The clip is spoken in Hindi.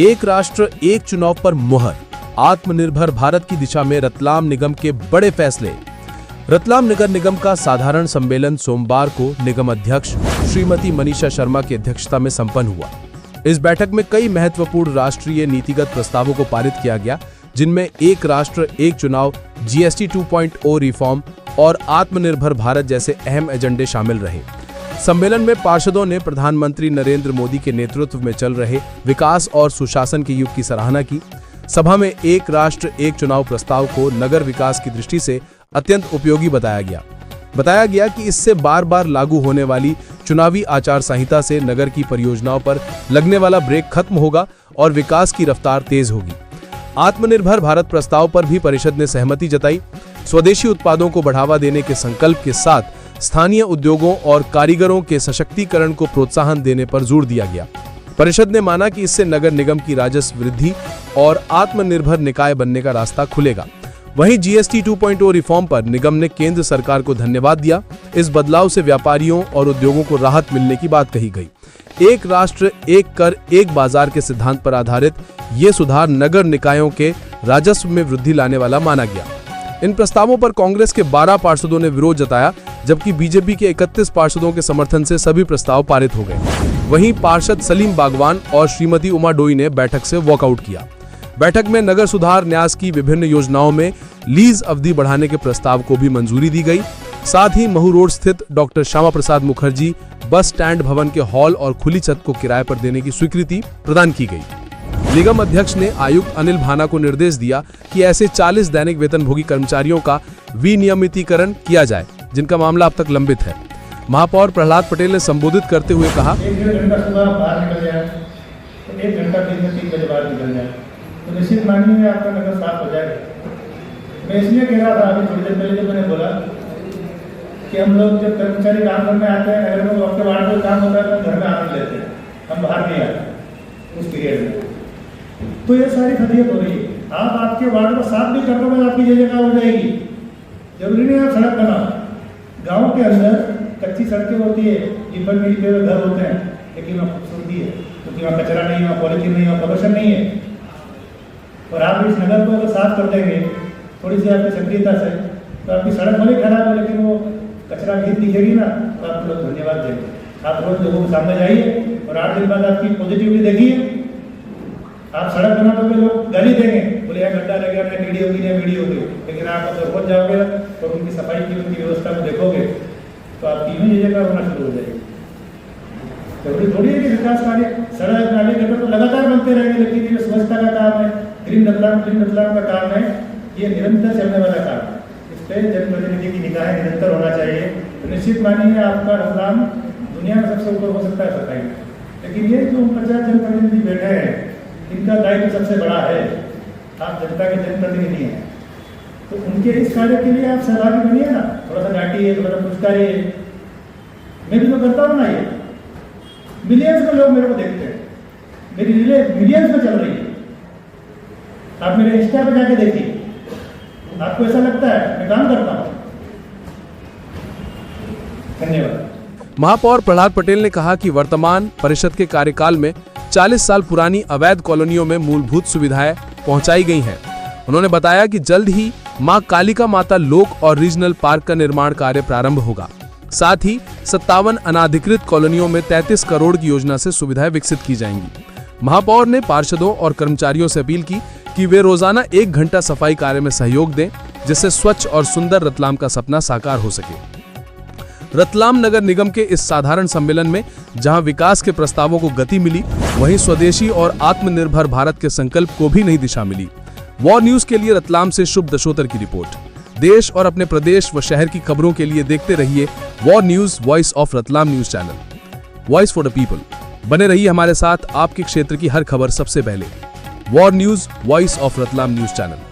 एक राष्ट्र एक चुनाव पर मुहर, आत्मनिर्भर भारत की दिशा में रतलाम निगम के बड़े फैसले। रतलाम नगर निगम का साधारण सम्मेलन सोमवार को निगम अध्यक्ष श्रीमती मनीषा शर्मा की अध्यक्षता में संपन्न हुआ। इस बैठक में कई महत्वपूर्ण राष्ट्रीय नीतिगत प्रस्तावों को पारित किया गया, जिनमें एक राष्ट्र एक चुनाव, जीएसटी 2.0 रिफॉर्म और आत्मनिर्भर भारत जैसे अहम एजेंडे शामिल रहे। सम्मेलन में पार्षदों ने प्रधानमंत्री नरेंद्र मोदी के नेतृत्व में चल रहे विकास और सुशासन के युग की सराहना की। सभा में एक राष्ट्र एक चुनाव प्रस्ताव को नगर विकास की दृष्टि से अत्यंत उपयोगी बताया गया कि इससे बार बार लागू होने वाली चुनावी आचार संहिता से नगर की परियोजनाओं पर लगने वाला ब्रेक खत्म होगा और विकास की रफ्तार तेज होगी। आत्मनिर्भर भारत प्रस्ताव पर भी परिषद ने सहमति जताई। स्वदेशी उत्पादों को बढ़ावा देने के संकल्प के साथ स्थानीय उद्योगों और कारीगरों के सशक्तिकरण को प्रोत्साहन देने पर जोर दिया गया। परिषद ने माना कि इससे नगर निगम की राजस्व वृद्धि और आत्मनिर्भर निकाय बनने का रास्ता खुलेगा। वहीं जीएसटी 2.0 रिफॉर्म पर निगम ने केंद्र सरकार को धन्यवाद दिया। इस बदलाव से व्यापारियों और उद्योगों को राहत मिलने की बात कही गई। एक राष्ट्र एक कर एक बाजार के सिद्धांत पर आधारित ये सुधार नगर निकायों के राजस्व में वृद्धि लाने वाला माना गया। इन प्रस्तावों पर कांग्रेस के 12 पार्षदों ने विरोध जताया, जबकि बीजेपी के 31 पार्षदों के समर्थन से सभी प्रस्ताव पारित हो गए। वहीं पार्षद सलीम बागवान और श्रीमती उमा डोई ने बैठक से वॉकआउट किया। बैठक में नगर सुधार न्यास की विभिन्न योजनाओं में लीज अवधि बढ़ाने के प्रस्ताव को भी मंजूरी दी गई। साथ ही महू रोड स्थित doctor Shyama Prasad Mukherjee bus stand भवन के हॉल और खुली छत को किराए पर देने की स्वीकृति प्रदान की गई। निगम अध्यक्ष ने आयुक्त अनिल भाना को निर्देश दिया कि ऐसे 40 दैनिक वेतनभोगी कर्मचारियों का विनियमितीकरण किया जाए, जिनका मामला अब तक लंबित है। महापौर प्रहलाद पटेल ने संबोधित करते हुए कहा, 1 घंटा सुबह बाहर निकल जाए तो 1 घंटा दिन में 3 बजे बाहर निकल जाए तो निश्चित मानिए में आपका नगर साफ हो जाएगा। मैं इसलिए कह रहा था अभी थोड़ी देर पहले जब मैंने बोला कि हम लोग जब कर्मचारी काम करने आते हैं, नगर में आपके वार्ड में काम होता है तो घर में आनंद लेते हैं, हम बाहर नहीं आते उस पीरियड में। तो ये सारी खतियत हो रही है। आप आपके वार्ड को साफ भी कर दो, आपकी जगह हो जाएगी। जरूरी नहीं आप सड़क बनाओ। गाँव के अंदर कच्ची सड़कें होती है, ईपन मिट्टी पे घर होते हैं, लेकिन वहाँ खूबसूरती है क्योंकि वहाँ कचरा नहीं है, वहाँ पॉलिथीन नहीं है, वहाँ प्रदूषण नहीं है। और आप इस नगर को अगर साफ कर देंगे थोड़ी सी आपकी सक्रियता से, तो आपकी सड़क भले खराब है लेकिन वो कचरा भी दिखेगी ना, तो आप लोग धन्यवाद देंगे। आप रोज लोगों के सामने जाइए और 8 दिन बाद आपकी पॉजिटिविटी देखिए। आप सड़क बना दोगे, लोग गाली देंगे, बोले यार गड्ढा रह गया, नहीं मीडिया होगी, लेकिन आप अगर रोज जाओगे और उनकी सफाई की उनकी व्यवस्था को देखोगे तो आपकी यूं ही जगह होना शुरू हो जाएगी। जरूरी थोड़ी है कि विकास कार्य सड़क नाले के तो लगातार बनते रहेंगे, लेकिन ये स्वच्छता का काम है, ग्रीन रतलाम का काम है, ये निरंतर चलने वाला काम है। इस पर जनप्रतिनिधि की निगाहें निरंतर होना चाहिए। तो निश्चित मानिए आपका रतलाम दुनिया में सबसे ऊपर हो सकता है सफाई, लेकिन ये जो 50 जनप्रतिनिधि बैठे हैं इनका दायित्व सबसे बड़ा है। आप जनता के जनप्रतिनिधि हैं, तो उनके इस कार्य के लिए आप सहभागी बनिए ना, थोड़ा सा डांटिए, थोड़ा सा पुरस्कारिए। मैं भी तो करता हूँ ना, ये मिलियंस में लोग मेरे को देखते हैं, मेरी रीले मिलियंस में चल रही है। आप मेरे इंस्टा पे जाके देखिए, आपको ऐसा लगता है मैं काम करता हूँ। धन्यवाद। महापौर प्रहलाद पटेल ने कहा कि वर्तमान परिषद के कार्यकाल में 40 साल पुरानी अवैध कॉलोनियों में मूलभूत सुविधाएं पहुंचाई गई हैं। उन्होंने बताया कि जल्द ही मां कालिका माता लोक और रीजनल पार्क का निर्माण कार्य प्रारंभ होगा। साथ ही 57 अनाधिकृत कॉलोनियों में 33 करोड़ की योजना से सुविधाएं विकसित की जाएंगी। महापौर ने पार्षदों और कर्मचारियों से अपील की कि वे रोजाना 1 घंटा सफाई कार्य में सहयोग दें, जिससे स्वच्छ और सुंदर रतलाम का सपना साकार हो सके। रतलाम नगर निगम के इस साधारण सम्मेलन में जहां विकास के प्रस्तावों को गति मिली, वहीं स्वदेशी और आत्मनिर्भर भारत के संकल्प को भी नई दिशा मिली। वॉर न्यूज के लिए रतलाम से शुभ दशोतर की रिपोर्ट। देश और अपने प्रदेश व शहर की खबरों के लिए देखते रहिए war news, voice of Ratlam news channel, voice for the people. बने रहिए हमारे साथ, आपके क्षेत्र की हर खबर सबसे पहले। War news, voice of Ratlam news channel.